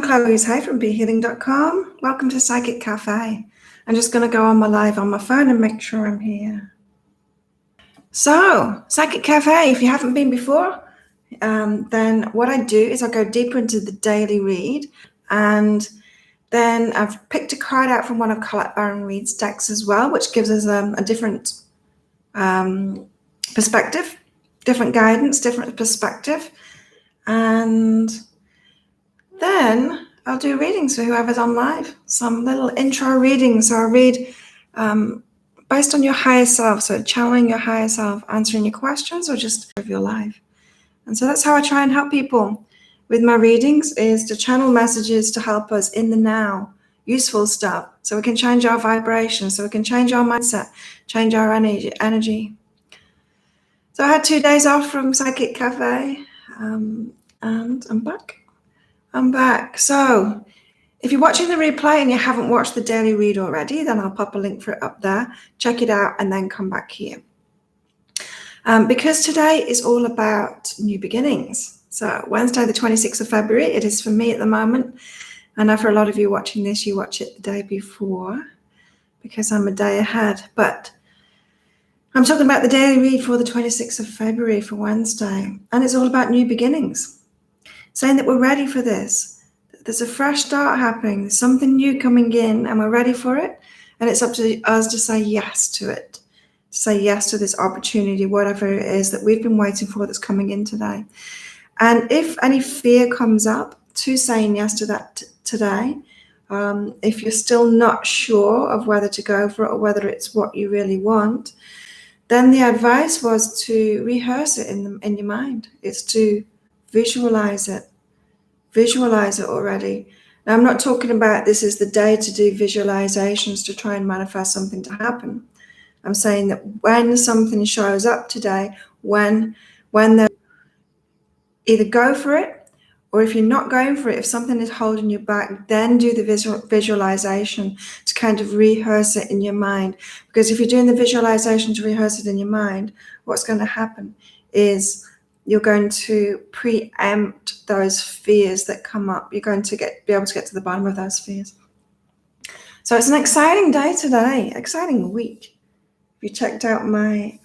Chloe Hay from BeHealing.com. Welcome to Psychic Cafe. I'm just going to go on my live on my phone and make sure I'm here. So, Psychic Cafe, if you haven't been before, then what I do is I go deeper into the daily read, and then I've picked a card out from one of Colette Baron-Reid's decks as well, which gives us a different perspective, different guidance, different perspective. And then I'll do readings for whoever's on live, some little intro readings. So I'll read based on your higher self, so channeling your higher self, answering your questions, or just of your life. And so that's how I try and help people with my readings, is to channel messages to help us in the now, useful stuff, so we can change our vibration, so we can change our mindset, change our energy. So I had 2 days off from Psychic Cafe, and I'm back. So if you're watching the replay and you haven't watched the daily read already, then I'll pop a link for it up there. Check it out and then come back here. Because today is all about new beginnings. So Wednesday, the 26th of February, it is for me at the moment. I know for a lot of you watching this, you watch it the day before because I'm a day ahead. But I'm talking about the daily read for the 26th of February for Wednesday. And it's all about new beginnings. Saying that we're ready for this. There's a fresh start happening. There's something new coming in and we're ready for it. And it's up to us to say yes to it. To say yes to this opportunity, whatever it is that we've been waiting for that's coming in today. And if any fear comes up, to saying yes to that today. If you're still not sure of whether to go for it or whether it's what you really want, then the advice was to rehearse it in your mind. It's to visualize it already. Now, I'm not talking about this is the day to do visualizations to try and manifest something to happen. I'm saying that when something shows up today, when they either go for it, or if you're not going for it, if something is holding you back, then do the visualization to kind of rehearse it in your mind. Because if you're doing the visualization to rehearse it in your mind, what's going to happen is you're going to preempt those fears that come up. You're going to be able to get to the bottom of those fears. So it's an exciting day today, exciting week. If you checked out my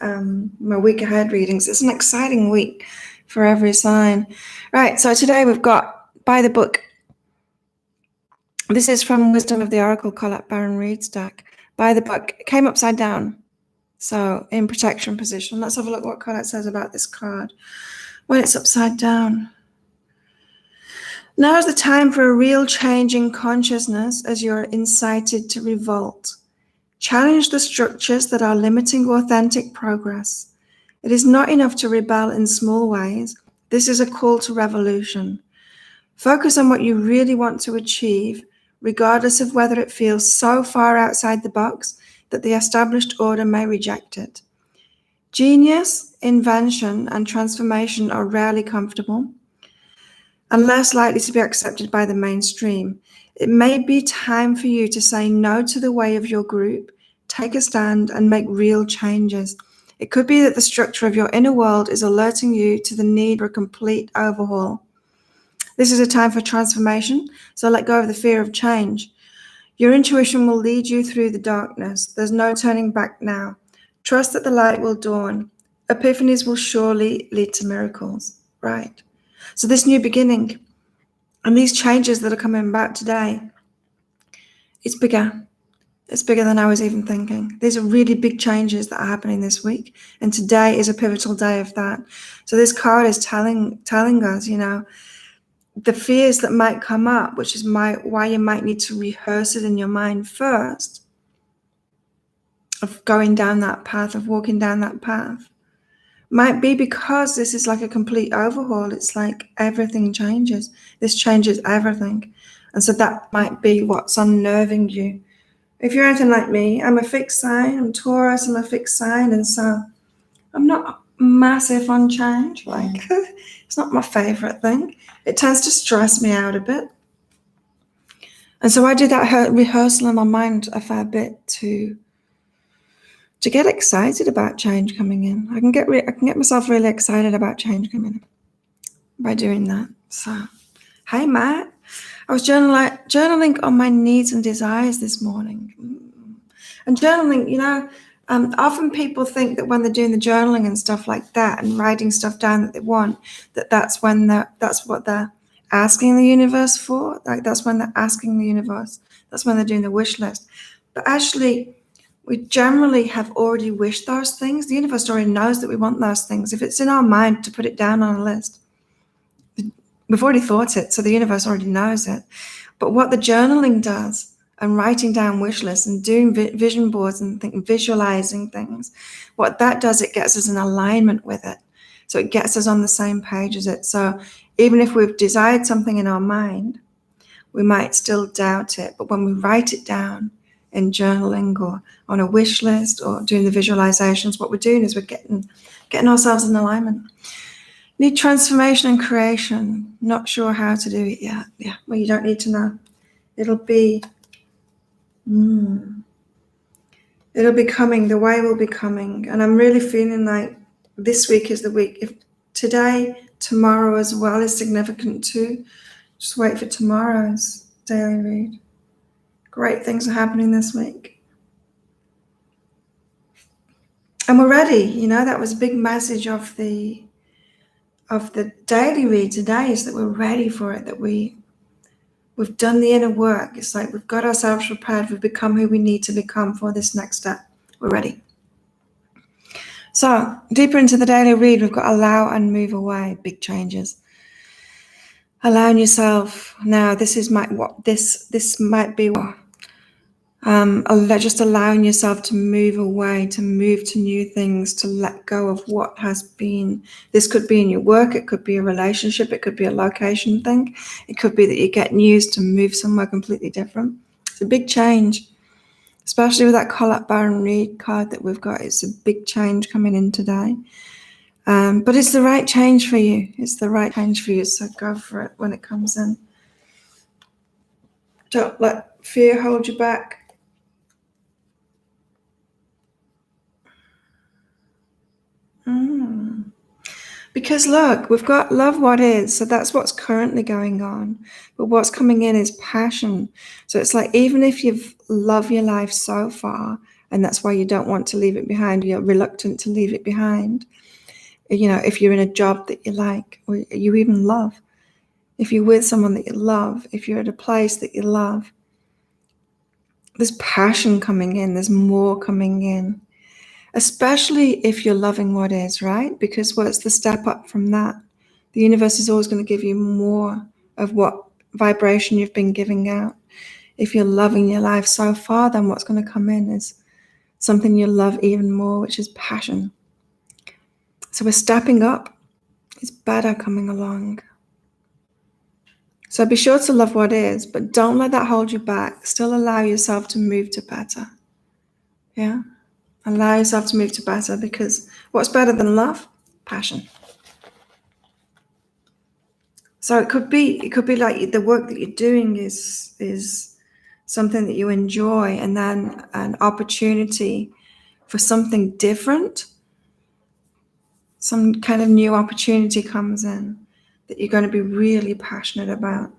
week ahead readings, it's an exciting week for every sign. Right, so today we've got By the Book. This is from Wisdom of the Oracle, Colette Baron-Reid's deck. By the Book, it came upside down. So in protection position. Let's have a look what Colette says about this card when it's upside down. Now is the time for a real change in consciousness as you're incited to revolt. Challenge the structures that are limiting authentic progress. It is not enough to rebel in small ways. This is a call to revolution. Focus on what you really want to achieve, regardless of whether it feels so far outside the box that the established order may reject it. Genius, invention, and transformation are rarely comfortable and less likely to be accepted by the mainstream. It may be time for you to say no to the way of your group, take a stand, and make real changes. It could be that the structure of your inner world is alerting you to the need for a complete overhaul. This is a time for transformation, so let go of the fear of change. Your intuition will lead you through the darkness. There's no turning back now. Trust that the light will dawn. Epiphanies will surely lead to miracles. Right. So this new beginning and these changes that are coming about today, it's bigger. It's bigger than I was even thinking. These are really big changes that are happening this week. And today is a pivotal day of that. So this card is telling us, the fears that might come up, which is why you might need to rehearse it in your mind first, of going down that path, of walking down that path, might be because this is like a complete overhaul. It's like everything changes. This changes everything. And so that might be what's unnerving you. If you're anything like me, I'm a fixed sign. I'm Taurus, I'm a fixed sign. And so I'm not massive on change. It's not my favorite thing. It tends to stress me out a bit. And so I do that rehearsal in my mind a fair bit to get excited about change coming in. I can get myself really excited about change coming in by doing that. So, hey Matt, I was journaling on my needs and desires this morning. And journaling, often people think that when they're doing the journaling and stuff like that and writing stuff down that they want, that's what they're asking the universe for. Like that's when they're asking the universe. That's when they're doing the wish list. But actually, we generally have already wished those things. The universe already knows that we want those things. If it's in our mind to put it down on a list, we've already thought it, so the universe already knows it. But what the journaling does, and writing down wish lists and doing vision boards and visualizing things, what that does, it gets us in alignment with it. So it gets us on the same page as it. So even if we've desired something in our mind, we might still doubt it. But when we write it down in journaling or on a wish list or doing the visualizations, what we're doing is we're getting ourselves in alignment. Need transformation and creation. Not sure how to do it yet. Yeah, well, you don't need to know. It'll be coming. The way will be coming. And I'm really feeling like this week is the week. If today, tomorrow as well is significant too. Just wait for tomorrow's daily read. Great things are happening this week. And we're ready. That was a big message of the daily read today, is that we're ready for it, that we've done the inner work. It's like we've got ourselves prepared. We've become who we need to become for this next step. We're ready. So deeper into the daily read, we've got allow and move away. Big changes. Allowing yourself now. This might be just allowing yourself to move away, to move to new things, to let go of what has been. This could be in your work, it could be a relationship, it could be a location thing, it could be that you're getting used to move somewhere completely different. It's a big change, especially with that Colette Baron Reid card that we've got. It's a big change coming in today. But it's the right change for you. It's the right change for you, so go for it when it comes in. Don't let fear hold you back. Because look, we've got love what is, so that's what's currently going on. But what's coming in is passion. So it's like, even if you've loved your life so far, and that's why you don't want to leave it behind, you're reluctant to leave it behind. If you're in a job that you like, or you even love, if you're with someone that you love, if you're at a place that you love, there's passion coming in, there's more coming in. Especially if you're loving what is, right? Because what's the step up from that? The universe is always going to give you more of what vibration you've been giving out. If you're loving your life so far, then what's going to come in is something you love even more, which is passion. So we're stepping up. It's better coming along. So be sure to love what is, but don't let that hold you back. Still allow yourself to move to better. Yeah? Allow yourself to move to better, because what's better than love? Passion. So it could be like the work that you're doing is something that you enjoy, and then an opportunity for something different, some kind of new opportunity comes in that you're going to be really passionate about.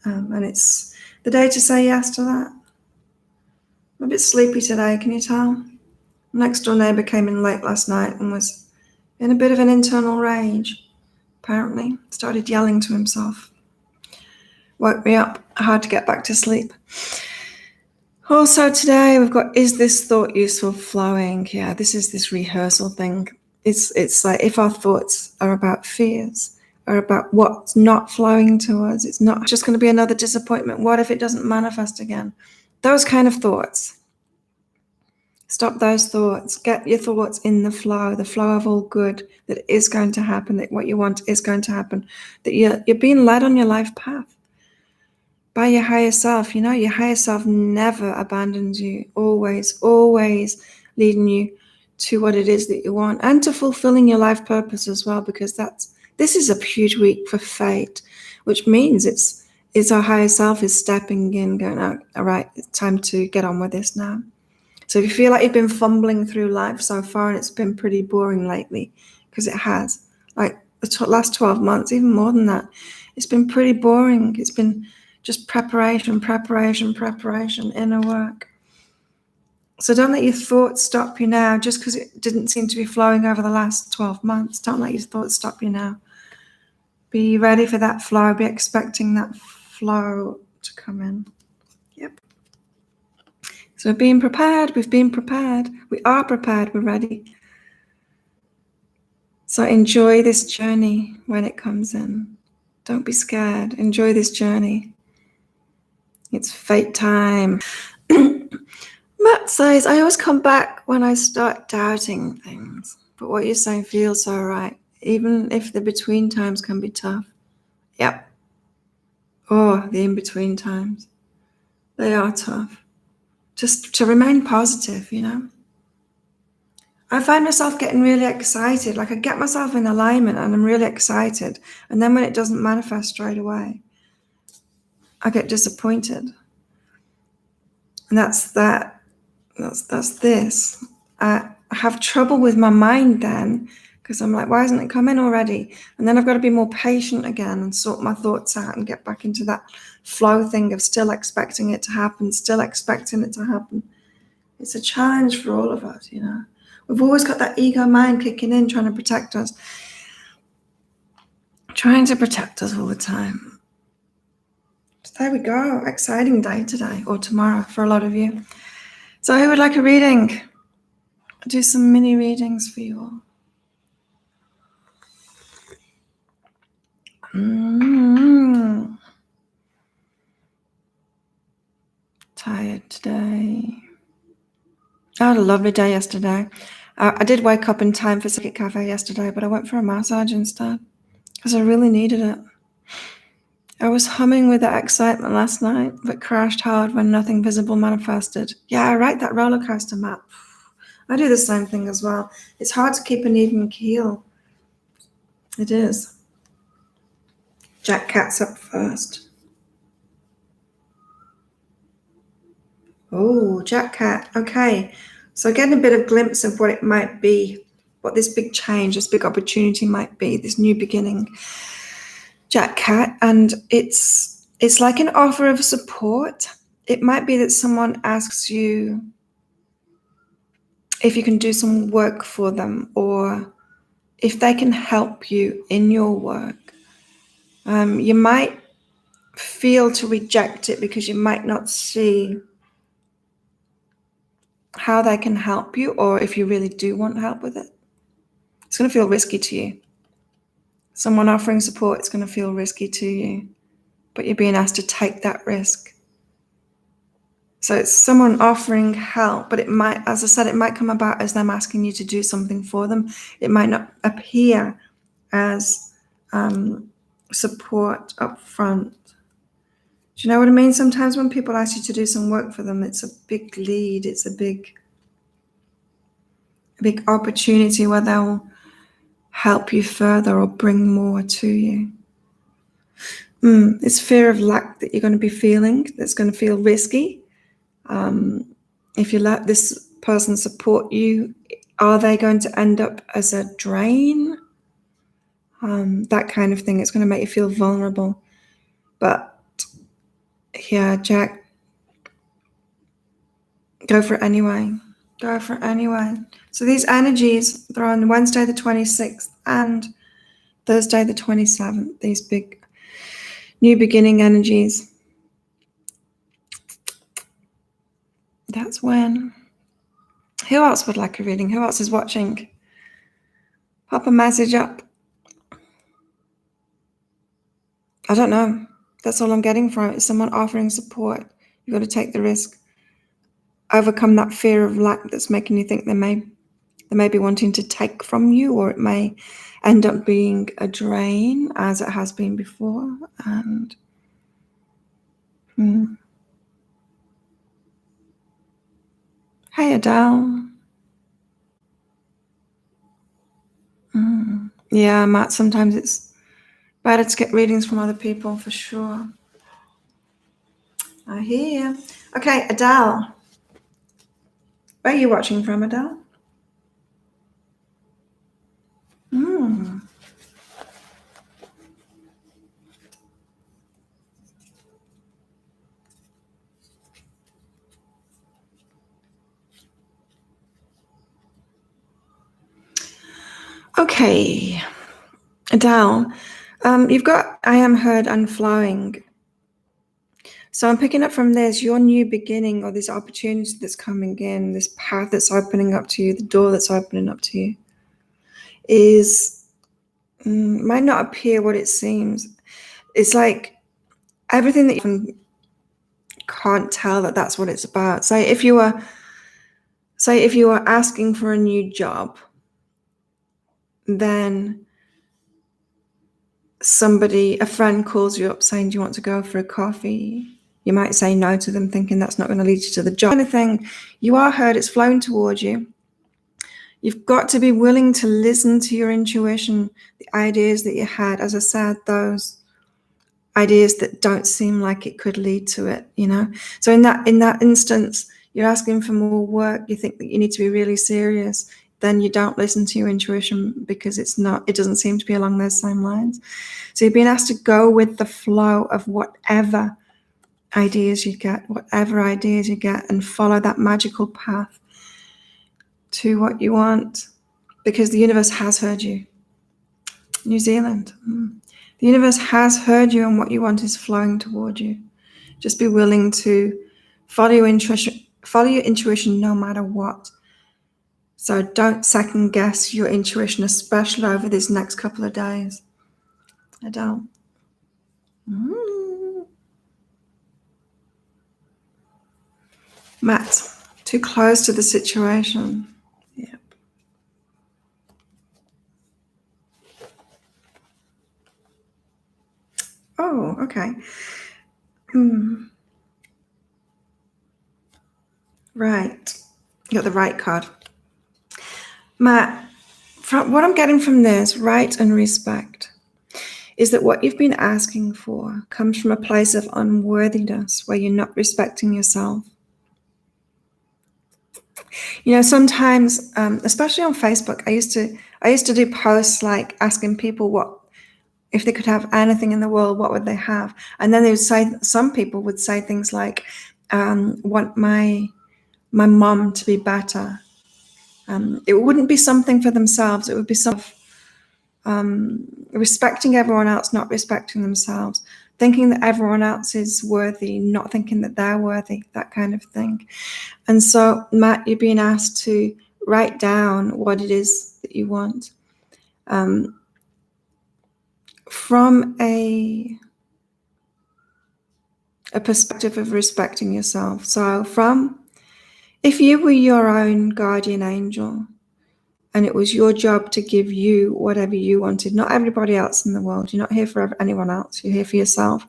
And it's the day to say yes to that. I'm a bit sleepy today, can you tell? Next door neighbour came in late last night and was in a bit of an internal rage, apparently. Started yelling to himself. Woke me up, hard to get back to sleep. Also today we've got, is this thought useful flowing? Yeah, this is this rehearsal thing. It's like, if our thoughts are about fears, or about what's not flowing to us, it's not just going to be another disappointment. What if it doesn't manifest again? Those kind of thoughts. Stop those thoughts. Get your thoughts in the flow of all good that is going to happen, that what you want is going to happen, that you're being led on your life path by your higher self. Your higher self never abandons you, always leading you to what it is that you want, and to fulfilling your life purpose as well, because this is a huge week for fate, which means it's our higher self is stepping in, going, oh, all right, it's time to get on with this now. So if you feel like you've been fumbling through life so far and it's been pretty boring lately, because it has, like the last 12 months, even more than that, It's been pretty boring. It's been just preparation, inner work. So don't let your thoughts stop you now just because it didn't seem to be flowing over the last 12 months. Don't let your thoughts stop you now. Be ready for that flow. Be expecting that flow to come in. Yep. So we've been prepared. We are prepared. We're ready. So enjoy this journey when it comes in. Don't be scared. Enjoy this journey. It's fate time. Matt says, I always come back when I start doubting things. But what you're saying feels so right. Even if the between times can be tough. Yep. Oh, the in-between times. They are tough. Just to remain positive, you know. I find myself getting really excited. Like I get myself in alignment and I'm really excited. And then when it doesn't manifest straight away, I get disappointed. And that's this. I have trouble with my mind then because I'm like, why hasn't it come in already? And then I've got to be more patient again and sort my thoughts out and get back into that flow thing of still expecting it to happen. It's a challenge for all of us, you know. We've always got that ego mind kicking in, trying to protect us all the time. So there we go. Exciting day today or tomorrow for a lot of you. So who would like a reading? I'll do some mini readings for you all. Tired today. I had a lovely day yesterday. I did wake up in time for Psychic Cafe yesterday, but I went for a massage instead because I really needed it. I was humming with that excitement last night, but crashed hard when nothing visible manifested. Yeah, I write that roller coaster map. I do the same thing as well. It's hard to keep an even keel. It is. Jack Cat's up first. Oh, Jack Cat. Okay. So getting a bit of glimpse of what it might be, what this big change, this big opportunity might be, this new beginning. Jack Cat, and it's like an offer of support. It might be that someone asks you if you can do some work for them or if they can help you in your work. You might feel to reject it because you might not see how they can help you, or if you really do want help with it. It's going to feel risky to you. Someone offering support, it's going to feel risky to you, but you're being asked to take that risk. So it's someone offering help, but it might, as I said, it might come about as them asking you to do something for them. It might not appear as support up front. Do you know what I mean? Sometimes when people ask you to do some work for them, it's a big lead. It's a big opportunity where they'll help you further or bring more to you. It's fear of lack that you're going to be feeling. That's going to feel risky. If you let this person support you, are they going to end up as a drain? That kind of thing. It's going to make you feel vulnerable. But yeah, Jack, go for it anyway. Go for it anyway. So these energies, they're on Wednesday the 26th and Thursday the 27th, these big new beginning energies. That's when. Who else would like a reading? Who else is watching? Pop a message up. I don't know. That's all I'm getting from it. Is someone offering support. You've got to take the risk. Overcome that fear of lack that's making you think they may be wanting to take from you, or it may end up being a drain, as it has been before. And hey, Adele. Yeah, Matt, sometimes it's better to get readings from other people, for sure. I hear you. Okay, Adele. Where are you watching from, Adele? Okay, Adele, you've got I am heard and flowing. So I'm picking up from this, your new beginning or this opportunity that's coming in, this path that's opening up to you, the door that's opening up to you, is might not appear what it seems. It's like everything that you can't tell that that's what it's about. Say if you were asking for a new job, then a friend calls you up saying, do you want to go for a coffee? You might say no to them thinking that's not going to lead you to the job. Kind of thing. You are heard, it's flowing towards you. You've got to be willing to listen to your intuition, the ideas that you had. As I said, those ideas that don't seem like it could lead to it, So in that instance, you're asking for more work, you think that you need to be really serious, then you don't listen to your intuition because it doesn't seem to be along those same lines. So you're being asked to go with the flow of whatever ideas you get, and follow that magical path to what you want, because the universe has heard you. New Zealand. The universe has heard you, and what you want is flowing toward you. Just be willing to follow your intuition no matter what. So don't second guess your intuition, especially over these next couple of days. I don't. Matt, too close to the situation. Yep. Oh, okay. Right. You got the right card. Matt, from what I'm getting from this, right and respect, is that what you've been asking for comes from a place of unworthiness where you're not respecting yourself. Sometimes, especially on Facebook, I used to do posts like asking people what, if they could have anything in the world, what would they have? And then some people would say things like, want my mom to be better. It wouldn't be something for themselves. It would be respecting everyone else, not respecting themselves, thinking that everyone else is worthy, not thinking that they're worthy, that kind of thing. And so, Matt, you're being asked to write down what it is that you want from a perspective of respecting yourself. So if you were your own guardian angel, and it was your job to give you whatever you wanted, not everybody else in the world. You're not here for anyone else. You're here for yourself.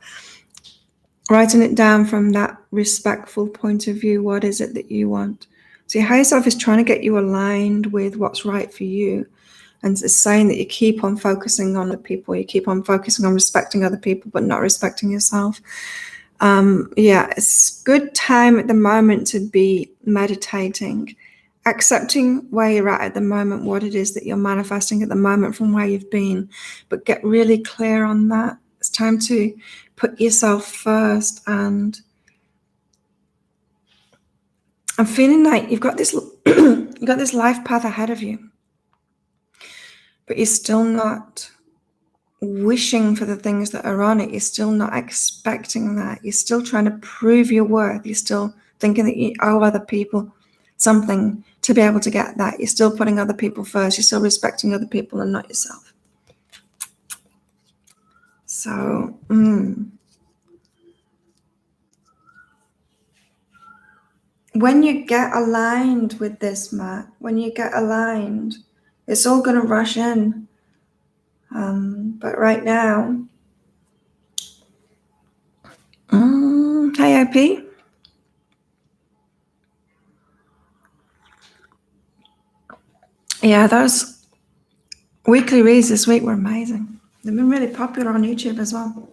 Writing it down from that respectful point of view, what is it that you want? So your higher self is trying to get you aligned with what's right for you. And it's saying that you keep on focusing on the people. You keep on focusing on respecting other people, but not respecting yourself. It's a good time at the moment to be meditating, accepting where you're at the moment, what it is that you're manifesting at the moment from where you've been, but get really clear on that. It's time to put yourself first. And I'm feeling like you've got this life path ahead of you, but you're still not wishing for the things that are on it. You're still not expecting that. You're still trying to prove your worth. You're still thinking that you owe other people something to be able to get that. You're still putting other people first. You're still respecting other people and not yourself. So, when you get aligned with this, Matt, it's all going to rush in. But right now, hey, IP. Yeah, those weekly reads this week were amazing. They've been really popular on YouTube as well,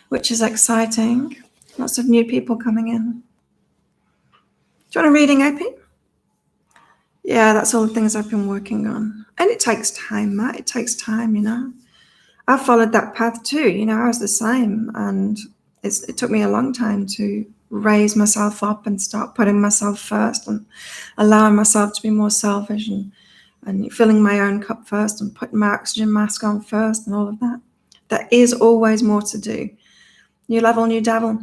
which is exciting. Lots of new people coming in. Do you want a reading, IP? Yeah, that's all the things I've been working on. And it takes time, Matt. It takes time, I followed that path too. I was the same. And it took me a long time to raise myself up and start putting myself first and allowing myself to be more selfish and and filling my own cup first and putting my oxygen mask on first and all of that. There is always more to do. New level, new devil.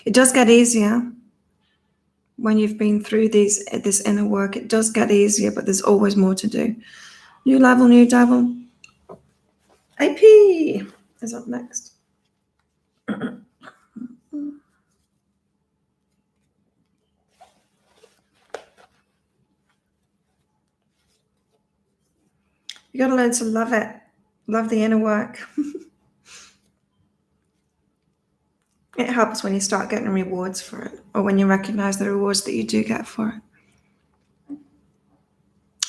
It does get easier when you've been through this inner work. It does get easier, but there's always more to do. New level, new devil. AP is up next. You got to learn to love it. Love the inner work. It helps when you start getting rewards for it, or when you recognize the rewards that you do get for it.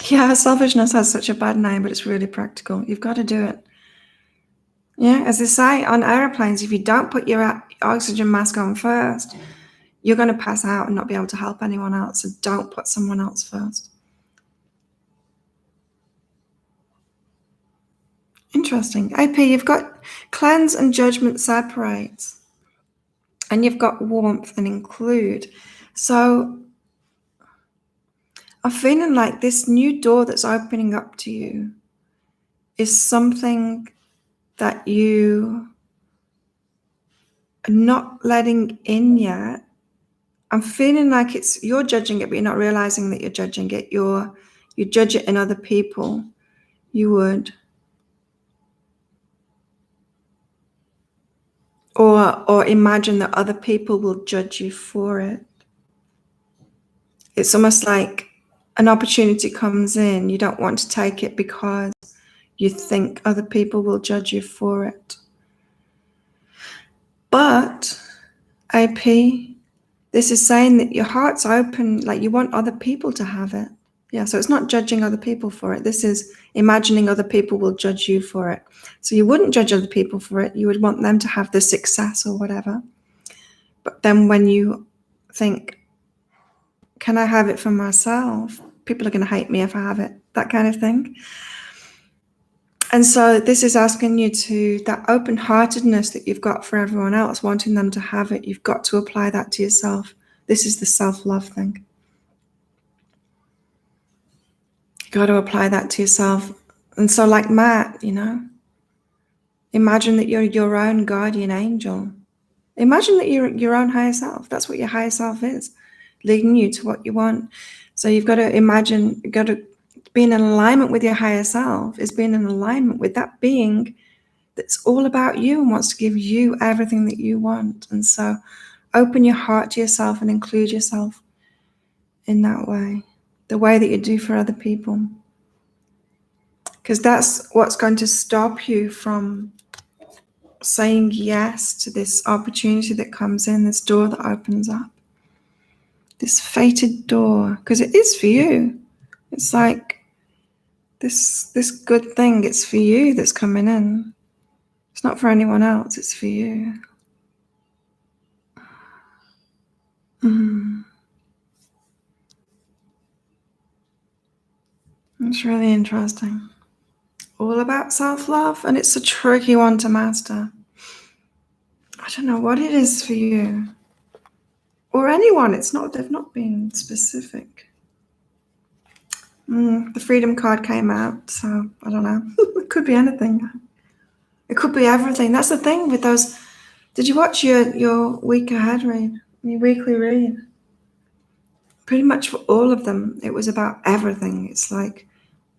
Yeah, selfishness has such a bad name, but it's really practical. You've got to do it. Yeah, as they say on aeroplanes, if you don't put your oxygen mask on first, you're going to pass out and not be able to help anyone else. So don't put someone else first. Interesting. AP, you've got cleanse and judgment separates. And you've got warmth and include. So I'm feeling like this new door that's opening up to you is something that you are not letting in yet. I'm feeling like you're judging it, but you're not realizing that you're judging it. You judge it in other people. You would. Or imagine that other people will judge you for it. It's almost like an opportunity comes in. You don't want to take it because you think other people will judge you for it. But, AP, this is saying that your heart's open, like you want other people to have it. Yeah, so it's not judging other people for it. This is imagining other people will judge you for it. So you wouldn't judge other people for it. You would want them to have the success or whatever. But then when you think, can I have it for myself? People are going to hate me if I have it, that kind of thing. And so this is asking you to, that open-heartedness that you've got for everyone else, wanting them to have it, you've got to apply that to yourself. This is the self-love thing. You've got to apply that to yourself. And so like Matt, imagine that you're your own guardian angel. Imagine that you're your own higher self. That's what your higher self is, leading you to what you want. So you've got to imagine, you've got to be in alignment with your higher self, is being in alignment with that being that's all about you and wants to give you everything that you want. And so open your heart to yourself and include yourself in that way, the way that you do for other people. Because that's what's going to stop you from saying yes to this opportunity that comes in, this door that opens up, this fated door, because it is for you. It's like this good thing, it's for you that's coming in. It's not for anyone else, it's for you. It's really interesting. All about self-love, and it's a tricky one to master. I don't know what it is for you. Or anyone, they've not been specific. The Freedom card came out, so I don't know. It could be anything. It could be everything. That's the thing with those. Did you watch your week ahead read? Your weekly read? Pretty much for all of them, it was about everything. It's like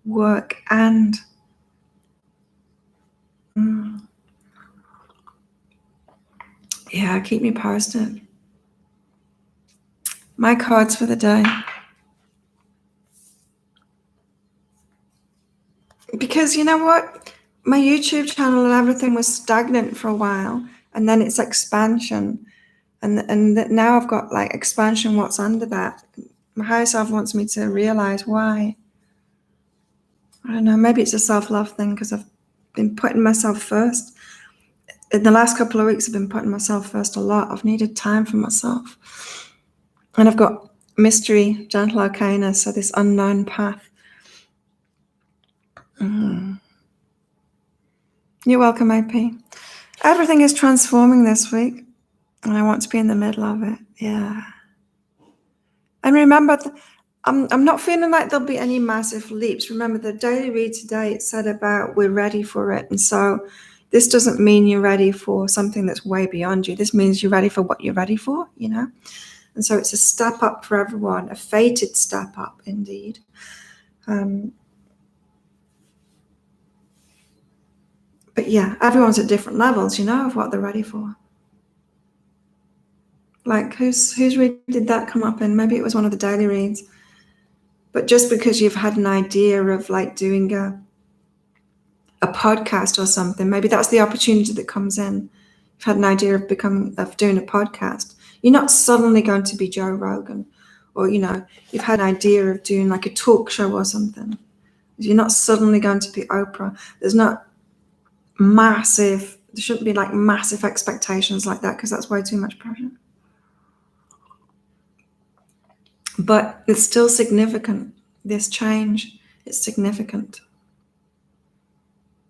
work and yeah, keep me posted. My cards for the day. Because you know what? My YouTube channel and everything was stagnant for a while, and then it's expansion. And now I've got like expansion, what's under that. My higher self wants me to realize why. I don't know, maybe it's a self-love thing because I've been putting myself first. In the last couple of weeks, I've been putting myself first a lot. I've needed time for myself. And I've got mystery, gentle arcana, so this unknown path. You're welcome, AP. Everything is transforming this week, and I want to be in the middle of it. Yeah. And remember, I'm not feeling like there'll be any massive leaps. Remember, the daily read today, it said about we're ready for it. And so this doesn't mean you're ready for something that's way beyond you. This means you're ready for what you're ready for, you know? And so it's a step up for everyone, a fated step up indeed. But yeah, everyone's at different levels, you know, of what they're ready for. Like whose read did that come up in? Maybe it was one of the daily reads. But just because you've had an idea of like doing a podcast or something, maybe that's the opportunity that comes in. You've had an idea of doing a podcast. You're not suddenly going to be Joe Rogan, or you know, you've had an idea of doing like a talk show or something. You're not suddenly going to be Oprah. There shouldn't be like massive expectations like that, because that's way too much pressure. But it's still significant. This change is significant.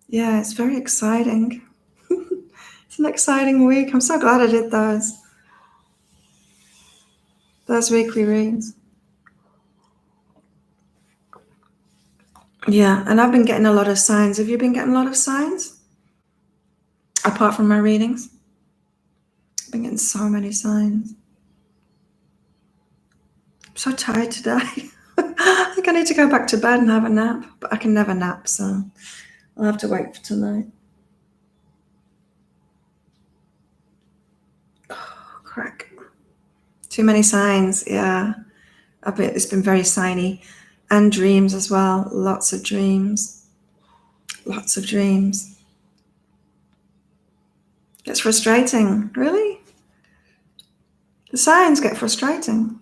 Yeah, it's very exciting. It's an exciting week. I'm so glad I did those weekly reads. Yeah, and I've been getting a lot of signs. Have you been getting a lot of signs? Apart from my readings? I've been getting so many signs. I'm so tired today. I think I need to go back to bed and have a nap, but I can never nap, so I'll have to wait for tonight. Oh, crack. Too many signs, yeah. It's been very signy. And dreams as well. Lots of dreams. Lots of dreams. It's frustrating, really. The signs get frustrating.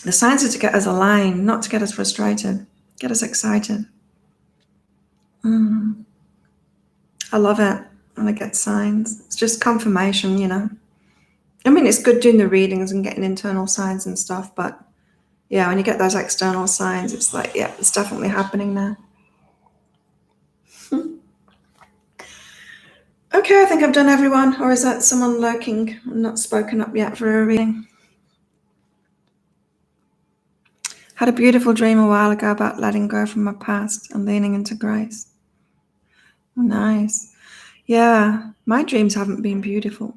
The signs are to get us aligned, not to get us frustrated, get us excited. I love it when I get signs. It's just confirmation, you know. I mean, it's good doing the readings and getting internal signs and stuff, but yeah, when you get those external signs, it's like, yeah, it's definitely happening now. Okay, I think I've done everyone, or is that someone lurking and not spoken up yet for a reading? Had a beautiful dream a while ago about letting go from my past and leaning into grace. Oh, nice. Yeah, my dreams haven't been beautiful.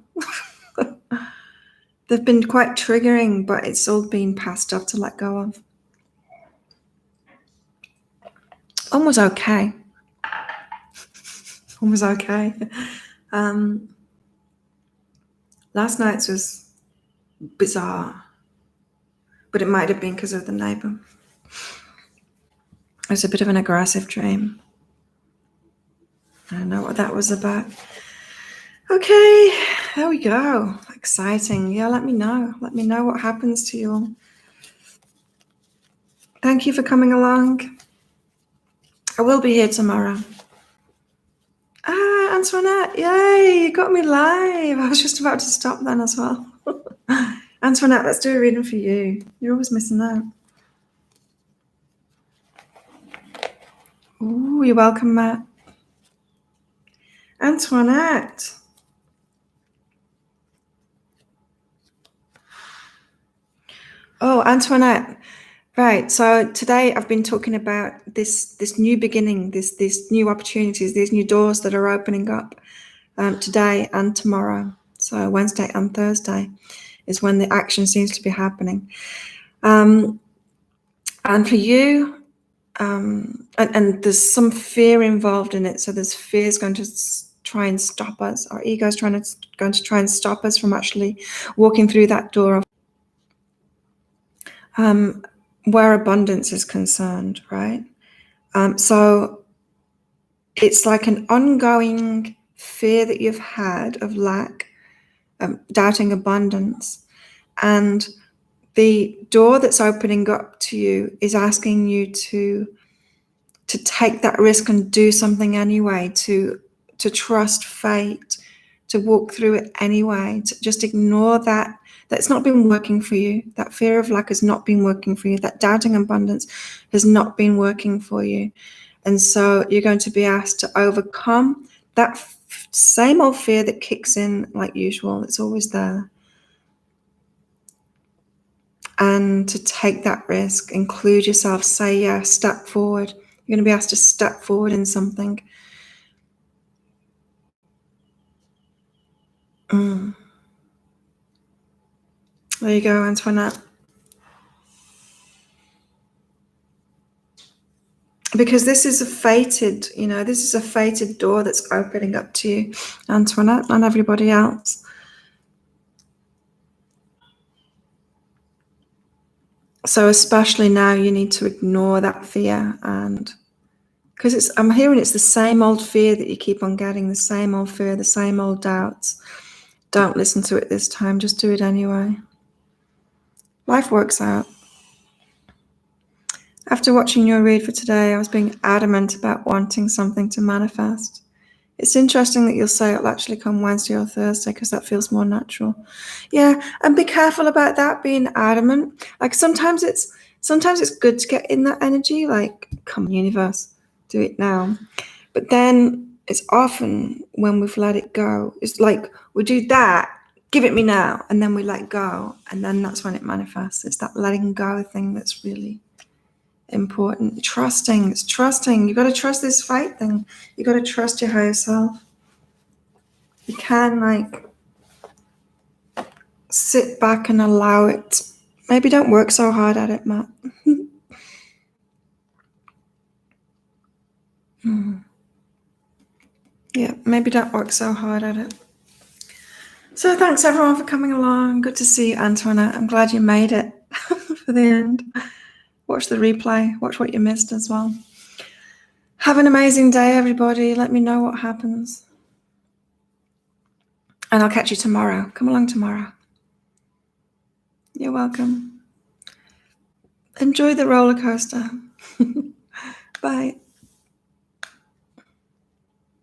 They've been quite triggering, but it's all been past stuff to let go of. One was okay. One was okay. Last night's was bizarre, but it might have been because of the neighbor. It was a bit of an aggressive dream. I don't know what that was about. Okay, there we go. Exciting. Yeah, let me know. Let me know what happens to you all. Thank you for coming along. I will be here tomorrow. Antoinette, yay, you got me live. I was just about to stop then as well. Antoinette, let's do a reading for you. You're always missing out. Ooh, you're welcome, Matt. Antoinette. Oh, Antoinette. Right. So today I've been talking about this new beginning, these new opportunities, these new doors that are opening up today and tomorrow. So Wednesday and Thursday is when the action seems to be happening. And for you, and there's some fear involved in it. So there's fears going to try and stop us. Our ego is going to try and stop us from actually walking through that door of where abundance is concerned, right? So it's like an ongoing fear that you've had of lack, doubting abundance, and the door that's opening up to you is asking you to take that risk and do something anyway, to trust fate, to walk through it anyway, to just ignore that. That's not been working for you. That fear of lack has not been working for you. That doubting abundance has not been working for you. And so you're going to be asked to overcome that same old fear that kicks in like usual. It's always there. and to take that risk, include yourself, say yes, step forward. You're going to be asked to step forward in something. There you go, Antoinette. Because this is a fated, this is a fated door that's opening up to you, Antoinette, and everybody else. So especially now, you need to ignore that fear, and because I'm hearing it's the same old fear that you keep on getting, the same old fear, the same old doubts. Don't listen to it this time, just do it anyway. Life works out. After watching your read for today, I was being adamant about wanting something to manifest. It's interesting that you'll say it'll actually come Wednesday or Thursday because that feels more natural. Yeah, and be careful about that, being adamant. Like sometimes it's good to get in that energy, like, come on, universe, do it now. But then it's often when we've let it go. It's like we do that, give it me now, and then we let go, and then that's when it manifests. It's that letting go thing that's really important. Trusting. It's trusting. You got to trust this fight thing. You got to trust your higher self. You can sit back and allow it. Maybe don't work so hard at it, Matt. Yeah, maybe don't work so hard at it. So thanks everyone for coming along. Good to see you, Antoinette. I'm glad you made it for the end. Watch the replay. Watch what you missed as well. Have an amazing day, everybody. Let me know what happens. And I'll catch you tomorrow. Come along tomorrow. You're welcome. Enjoy the roller coaster. Bye.